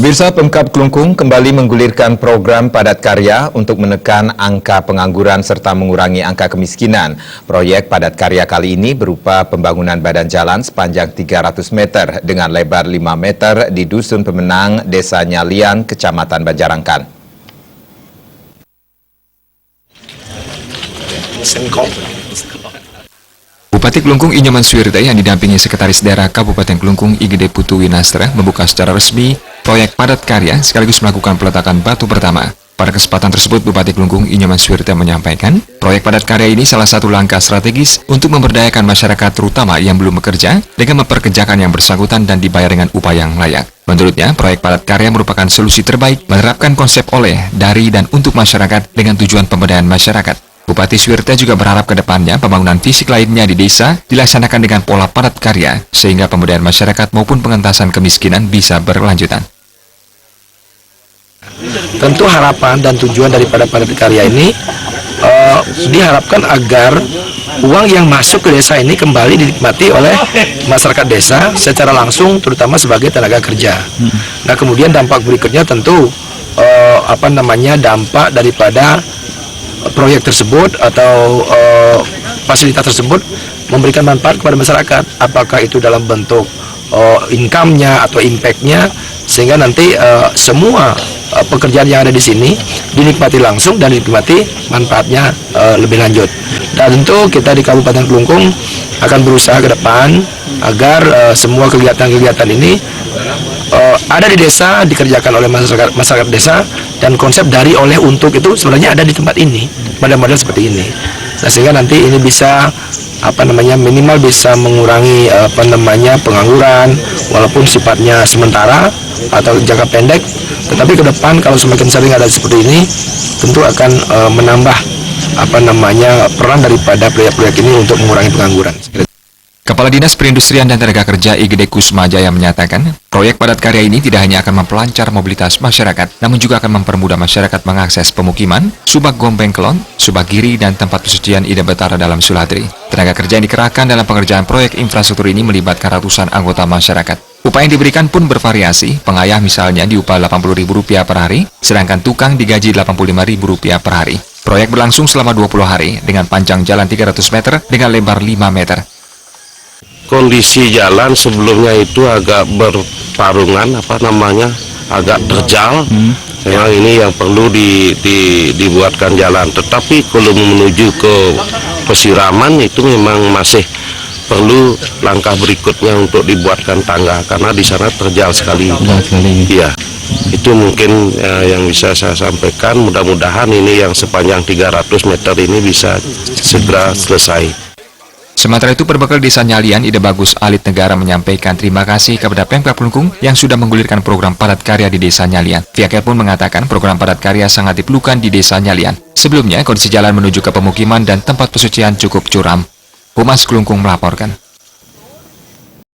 Pemirsa, Pemkab Klungkung kembali menggulirkan program padat karya untuk menekan angka pengangguran serta mengurangi angka kemiskinan. Proyek padat karya kali ini berupa pembangunan badan jalan sepanjang 300 meter dengan lebar 5 meter di Dusun Pemenang, Desa Nyalian, Kecamatan Banjarangkan. Bupati Klungkung Inyoman Suwirte yang didampingi Sekretaris Daerah Kabupaten Klungkung IGD Putu Winastra membuka secara resmi proyek padat karya sekaligus melakukan peletakan batu pertama. Pada kesempatan tersebut, Bupati Klungkung Inyoman Suwirte menyampaikan, proyek padat karya ini salah satu langkah strategis untuk memberdayakan masyarakat terutama yang belum bekerja dengan memperkerjakan yang bersangkutan dan dibayar dengan upah yang layak. Menurutnya, proyek padat karya merupakan solusi terbaik menerapkan konsep oleh, dari, dan untuk masyarakat dengan tujuan pemberdayaan masyarakat. Bupati Suwirte juga berharap ke depannya pembangunan fisik lainnya di desa dilaksanakan dengan pola padat karya, sehingga pemberdayaan masyarakat maupun pengentasan kemiskinan bisa berkelanjutan. Tentu harapan dan tujuan daripada padat karya ini diharapkan agar uang yang masuk ke desa ini kembali dinikmati oleh masyarakat desa secara langsung, terutama sebagai tenaga kerja. Nah, kemudian dampak berikutnya tentu dampak daripada proyek tersebut atau fasilitas tersebut memberikan manfaat kepada masyarakat, apakah itu dalam bentuk income-nya atau impact-nya, sehingga nanti semua pekerjaan yang ada di sini dinikmati langsung dan dinikmati manfaatnya lebih lanjut. Dan tentu kita di Kabupaten Klungkung akan berusaha ke depan agar semua kegiatan-kegiatan ini ada di desa, dikerjakan oleh masyarakat desa, dan konsep dari, oleh, untuk itu sebenarnya ada di tempat ini, model-model seperti ini. Nah, sehingga nanti ini bisa minimal bisa mengurangi pengangguran walaupun sifatnya sementara atau jangka pendek, tetapi ke depan kalau semakin sering ada seperti ini tentu akan menambah peran daripada proyek-proyek ini untuk mengurangi pengangguran. Kepala Dinas Perindustrian dan Tenaga Kerja IGD Kusma Jaya menyatakan, proyek padat karya ini tidak hanya akan memperlancar mobilitas masyarakat, namun juga akan mempermudah masyarakat mengakses pemukiman, Subak Gombeng Kelon, Subak Giri, dan tempat pesucian Ida Betara dalam Suladri. Tenaga kerja yang dikerahkan dalam pengerjaan proyek infrastruktur ini melibatkan ratusan anggota masyarakat. Upah yang diberikan pun bervariasi, pengayah misalnya diupah Rp80.000 per hari, sedangkan tukang digaji Rp85.000 per hari. Proyek berlangsung selama 20 hari dengan panjang jalan 300 meter dengan lebar 5 meter. Kondisi jalan sebelumnya itu agak berparungan, agak terjal. Memang ini yang perlu dibuatkan jalan. Tetapi kalau menuju ke Pesiraman itu memang masih perlu langkah berikutnya untuk dibuatkan tangga karena di sana terjal sekali. Iya, itu mungkin yang bisa saya sampaikan. Mudah-mudahan ini yang sepanjang 300 meter ini bisa segera selesai. Sementara itu, Perbekal Desa Nyalian Ide Bagus Alit Negara menyampaikan terima kasih kepada Pemkab Klungkung yang sudah menggulirkan program padat karya di Desa Nyalian. Pihaknya pun mengatakan program padat karya sangat diperlukan di Desa Nyalian. Sebelumnya, kondisi jalan menuju ke pemukiman dan tempat pesucian cukup curam. Humas Klungkung melaporkan.